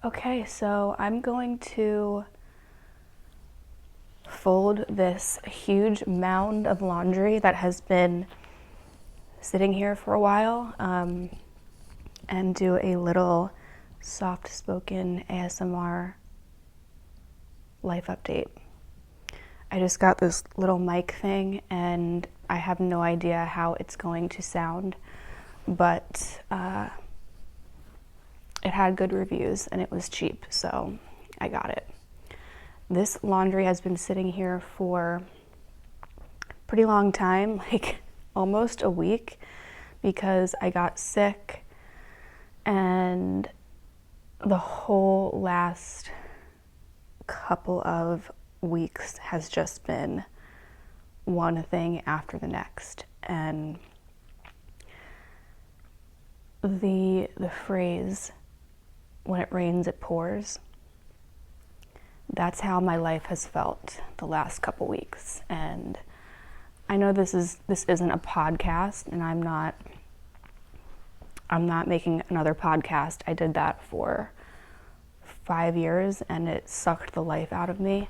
Okay, so I'm going to fold this huge mound of laundry that has been sitting here for a while and do a little soft-spoken ASMR life update. I just got this little mic thing and I have no idea how it's going to sound, but it had good reviews and it was cheap, so I got it. This laundry has been sitting here for a pretty long time, like almost a week, because I got sick and the whole last couple of weeks has just been one thing after the next. And the phrase, when it rains, it pours, that's how my life has felt the last couple weeks. And I know this isn't a podcast, and I'm not making another podcast. I did that for 5 years and it sucked the life out of me.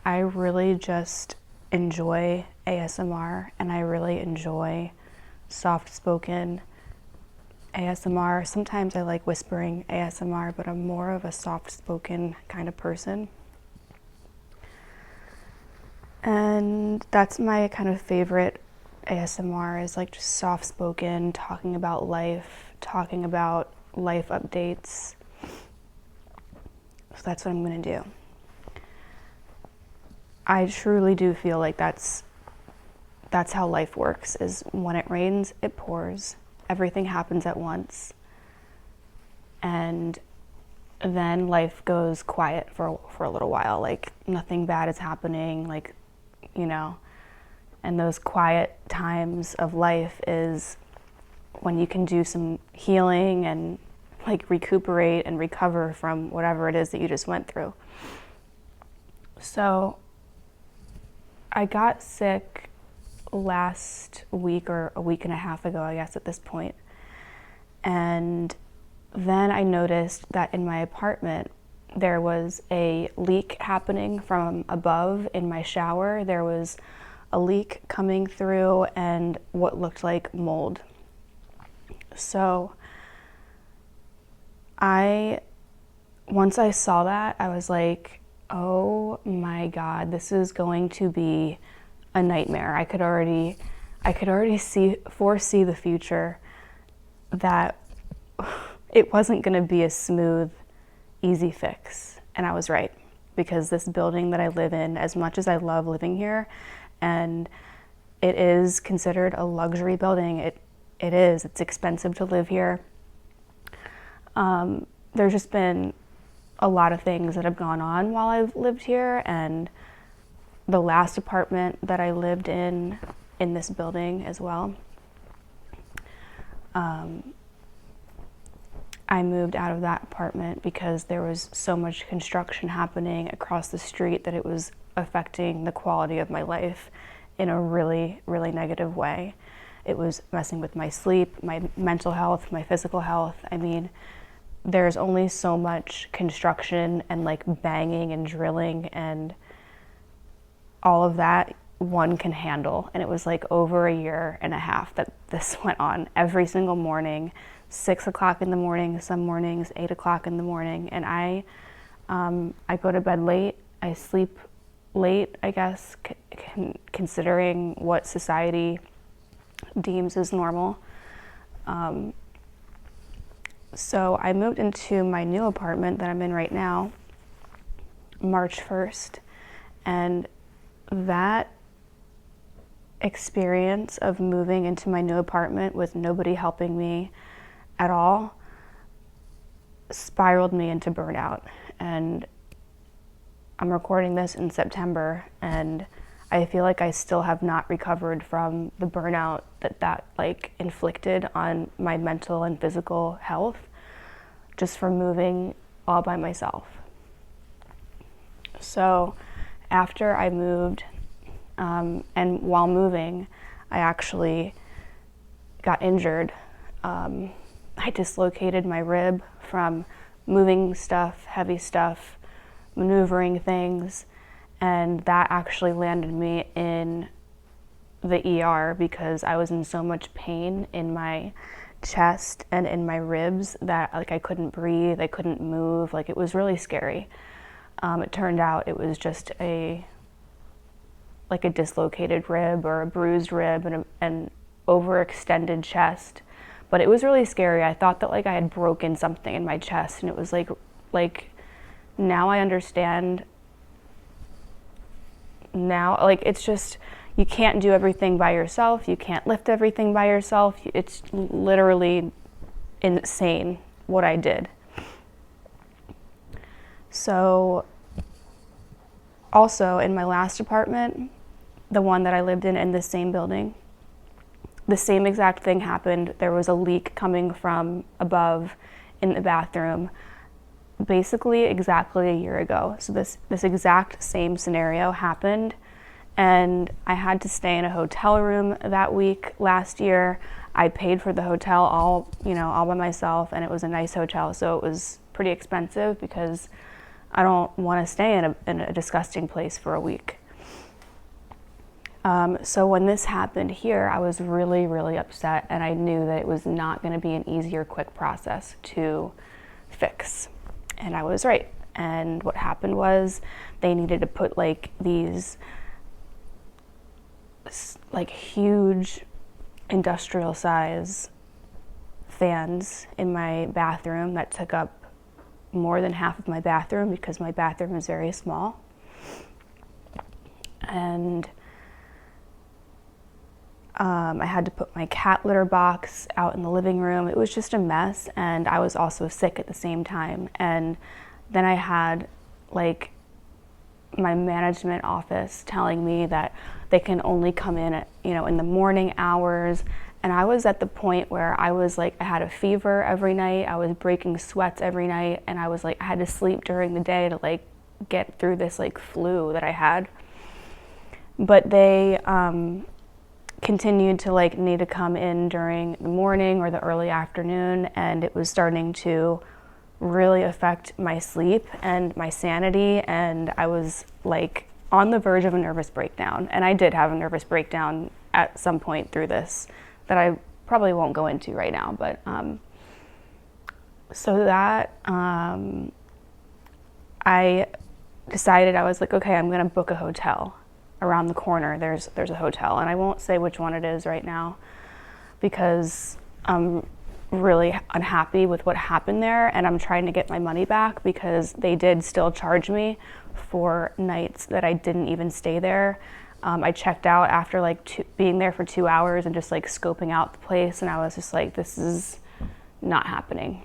I really just enjoy ASMR and I really enjoy soft-spoken ASMR. Sometimes I like whispering ASMR, but I'm more of a soft-spoken kind of person. And that's my kind of favorite ASMR, is like just soft-spoken, talking about life, talking about life updates. So that's what I'm going to do. I truly do feel like that's how life works, is when it rains, it pours. Everything happens at once. And then life goes quiet for a little while, like nothing bad is happening, like, you know. And those quiet times of life is when you can do some healing and like recuperate and recover from whatever it is that you just went through. So I got sick last week, or a week and a half ago, I guess at this point. And then I noticed that in my apartment there was a leak happening from above in my shower. There was a leak coming through and what looked like mold. So once I saw that, I was like, oh my God, this is going to be a nightmare. I could already foresee the future, that it wasn't going to be a smooth, easy fix. And I was right, because this building that I live in, as much as I love living here, and it is considered a luxury building, it's expensive to live here. There's just been a lot of things that have gone on while I've lived here, and the last apartment that I lived in this building as well, I moved out of that apartment because there was so much construction happening across the street that it was affecting the quality of my life in a really, really negative way. It was messing with my sleep, my mental health, my physical health. I mean, there's only so much construction and like banging and drilling and all of that one can handle. And it was like over a year and a half that this went on every single morning, 6 o'clock in the morning, some mornings 8 o'clock in the morning. And I go to bed late, I sleep late, I guess, considering what society deems as normal. So I moved into my new apartment that I'm in right now, March 1st, and that experience of moving into my new apartment with nobody helping me at all spiraled me into burnout. And I'm recording this in September, and I feel like I still have not recovered from the burnout that like inflicted on my mental and physical health just from moving all by myself. So after I moved, and while moving, I actually got injured. I dislocated my rib from moving stuff, heavy stuff, maneuvering things, and that actually landed me in the ER because I was in so much pain in my chest and in my ribs that like I couldn't breathe, I couldn't move, like it was really scary. It turned out it was just a dislocated rib or a bruised rib and an overextended chest, but it was really scary. I thought that like I had broken something in my chest, and it was like now I understand. Now, like, it's just, you can't do everything by yourself. You can't lift everything by yourself. It's literally insane what I did. So, also in my last apartment, the one that I lived in the same building, the same exact thing happened. There was a leak coming from above in the bathroom, basically exactly a year ago. So this exact same scenario happened, and I had to stay in a hotel room that week last year. I paid for the hotel all by myself, and it was a nice hotel, so it was pretty expensive because I don't want to stay in a disgusting place for a week. So when this happened here, I was really, really upset, and I knew that it was not going to be an easy or quick process to fix. And I was right. And what happened was they needed to put like these like huge industrial size fans in my bathroom that took up more than half of my bathroom because my bathroom is very small. And I had to put my cat litter box out in the living room. It was just a mess, and I was also sick at the same time. And then I had like my management office telling me that they can only come in at, in the morning hours. And I was at the point where I was like, I had a fever every night. I was breaking sweats every night, and I was like, I had to sleep during the day to like get through this like flu that I had. But they continued to like need to come in during the morning or the early afternoon, and it was starting to really affect my sleep and my sanity, and I was like on the verge of a nervous breakdown. And I did have a nervous breakdown at some point through this that I probably won't go into right now, but so that I decided, I was like, okay, I'm gonna book a hotel. Around the corner there's a hotel, and I won't say which one it is right now because I'm really unhappy with what happened there, and I'm trying to get my money back because they did still charge me for nights that I didn't even stay there. I checked out after like being there for 2 hours and just like scoping out the place, and I was just like, this is not happening.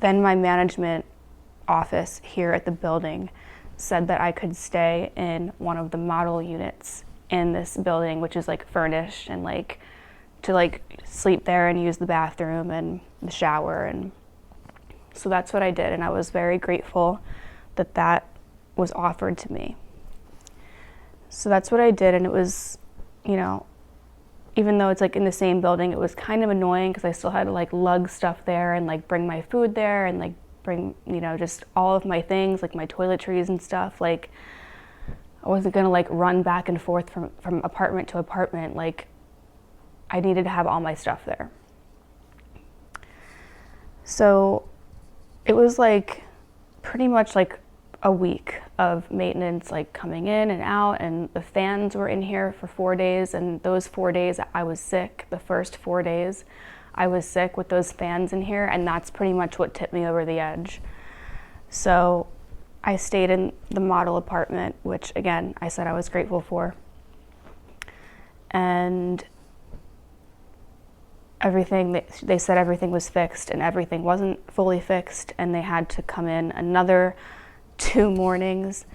Then my management office here at the building said that I could stay in one of the model units in this building, which is like furnished, and like to like sleep there and use the bathroom and the shower. And so that's what I did, and I was very grateful that that was offered to me. So that's what I did, and it was, even though it's like in the same building, it was kind of annoying because I still had to like lug stuff there and like bring my food there and like bring, just all of my things, like my toiletries and stuff. Like I wasn't gonna like run back and forth from apartment to apartment. Like I needed to have all my stuff there. So it was like pretty much like a week of maintenance, like coming in and out, and the fans were in here for 4 days, and those 4 days I was sick. The first 4 days I was sick with those fans in here, and that's pretty much what tipped me over the edge. So I stayed in the model apartment, which again, I said I was grateful for. And they said everything was fixed, and everything wasn't fully fixed, and they had to come in another 2 mornings.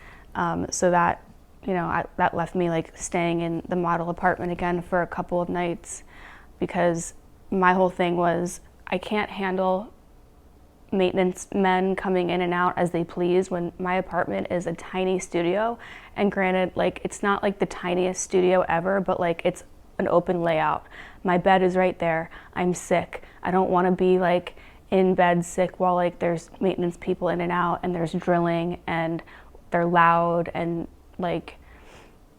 So that, that left me like staying in the model apartment again for a couple of nights, because my whole thing was I can't handle maintenance men coming in and out as they please when my apartment is a tiny studio. And granted, like it's not like the tiniest studio ever, but like it's an open layout. My bed is right there. I'm sick. I don't want to be like in bed sick while like there's maintenance people in and out and there's drilling and they're loud and like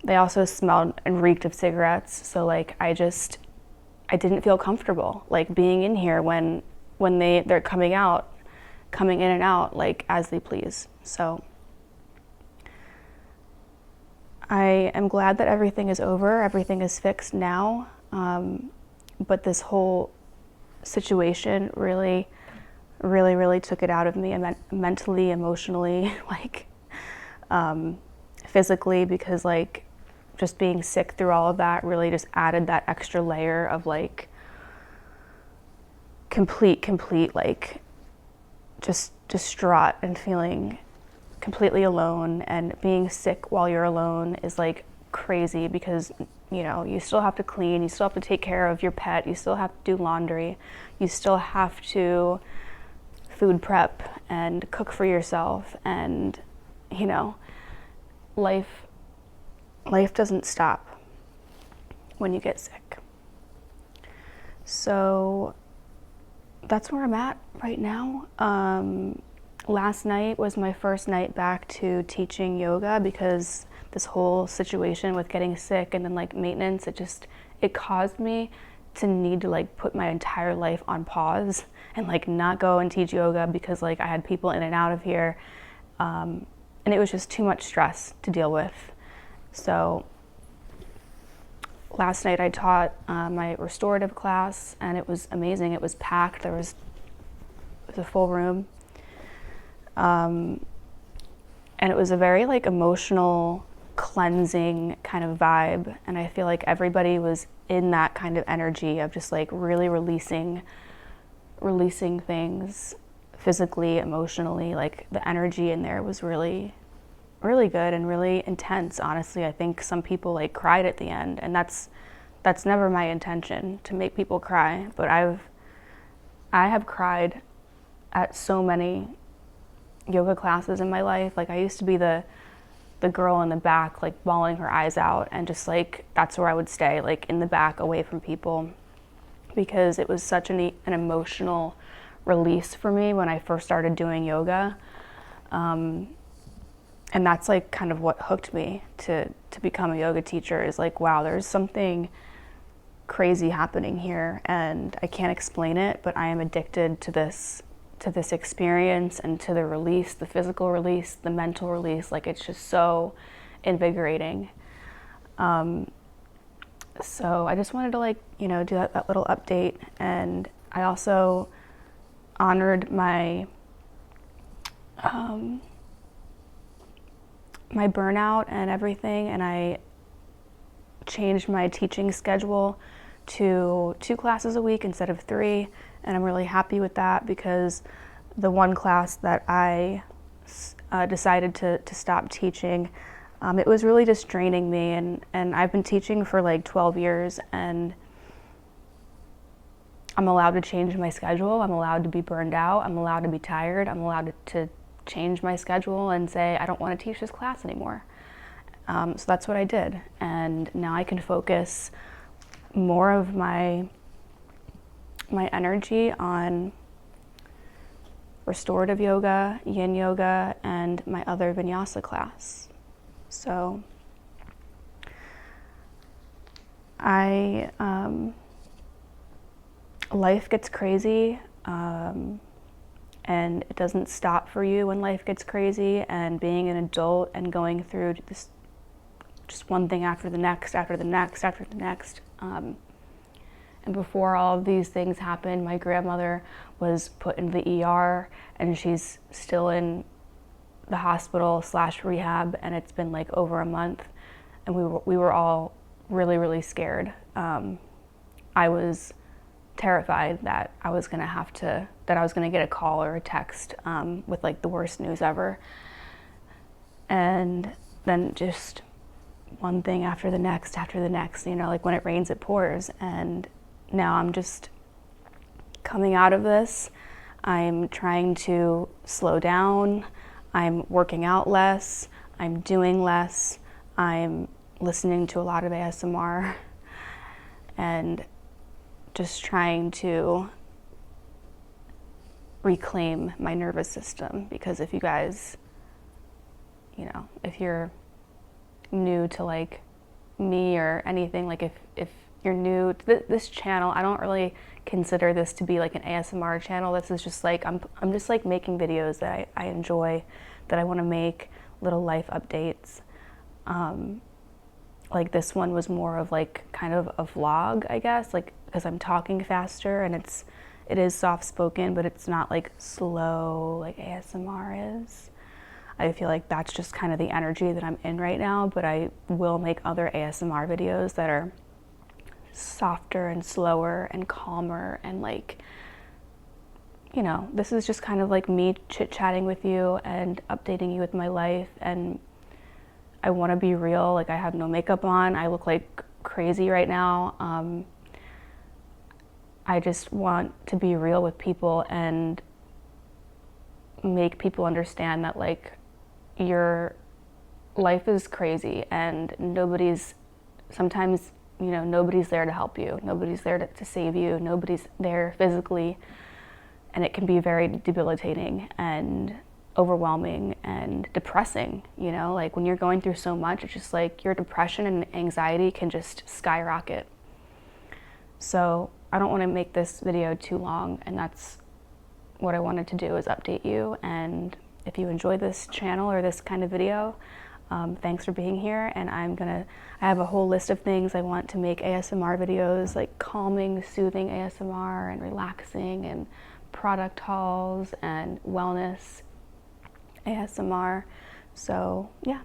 they also smelled and reeked of cigarettes. So like I didn't feel comfortable like being in here when they're coming in and out like as they please. So I am glad that everything is over, everything is fixed now. But this whole situation really took it out of me, mentally, emotionally, like physically, because like just being sick through all of that really just added that extra layer of like complete like just distraught and feeling completely alone. And being sick while you're alone is like crazy because you know you still have to clean, you still have to take care of your pet, you still have to do laundry, you still have to food prep and cook for yourself, and you know life doesn't stop when you get sick. So that's where I'm at right now. Last night was my first night back to teaching yoga because this whole situation with getting sick and then like maintenance, it caused me to need to like put my entire life on pause and like not go and teach yoga because like I had people in and out of here, and it was just too much stress to deal with. So last night I taught my restorative class and it was amazing. It was packed. It was a full room. And it was a very like emotional, cleansing kind of vibe. And I feel like everybody was in that kind of energy of just like really releasing things physically, emotionally. Like the energy in there was really good and really intense. Honestly, I think some people like cried at the end, and that's never my intention to make people cry. But I have cried at so many yoga classes in my life. Like I used to be the girl in the back, like bawling her eyes out, and just like that's where I would stay, like in the back, away from people, because it was such an emotional release for me when I first started doing yoga. And that's like kind of what hooked me to become a yoga teacher, is like, wow, there's something crazy happening here and I can't explain it, but I am addicted to this experience and to the release, the physical release, the mental release. Like it's just so invigorating. So I just wanted to like, you know, do that little update. And I also honored my my burnout and everything, and I changed my teaching schedule to 2 classes a week instead of 3, and I'm really happy with that because the one class that I decided to stop teaching, it was really just draining me, and I've been teaching for like 12 years, and I'm allowed to change my schedule, I'm allowed to be burned out, I'm allowed to be tired, I'm allowed to change my schedule and say I don't want to teach this class anymore. So that's what I did, and now I can focus more of my energy on restorative yoga, yin yoga, and my other vinyasa class. So life gets crazy, and it doesn't stop for you when life gets crazy, and being an adult and going through this just one thing after the next, after the next, after the next. And before all of these things happened, my grandmother was put into the ER, and she's still in the hospital / rehab, and it's been like over a month, and we were all really scared. I was terrified that I was gonna get a call or a text with like the worst news ever, and then just one thing after the next, you know, like when it rains it pours. And now I'm just coming out of this. I'm trying to slow down, I'm working out less, I'm doing less, I'm listening to a lot of ASMR, and just trying to reclaim my nervous system. Because if you guys, you know, if you're new to like me or anything, like if you're new to this channel, I don't really consider this to be like an ASMR channel. This is just like, I'm just like making videos that I enjoy, that I want to make, little life updates. Like this one was more of like kind of a vlog, I guess, like because I'm talking faster and it is soft spoken, but it's not like slow like ASMR is. I feel like that's just kind of the energy that I'm in right now, but I will make other ASMR videos that are softer and slower and calmer, and like, you know, this is just kind of like me chit-chatting with you and updating you with my life. And I want to be real. Like, I have no makeup on, I look like crazy right now. I just want to be real with people and make people understand that like your life is crazy and sometimes, you know, nobody's there to help you. Nobody's there to save you. Nobody's there physically. And it can be very debilitating and overwhelming and depressing, you know? Like when you're going through so much, it's just like your depression and anxiety can just skyrocket. So I don't want to make this video too long, and that's what I wanted to do, is update you. And if you enjoy this channel or this kind of video, thanks for being here. And I have a whole list of things I want to make ASMR videos, like calming, soothing ASMR and relaxing, and product hauls and wellness ASMR. So yeah,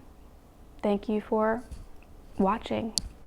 thank you for watching.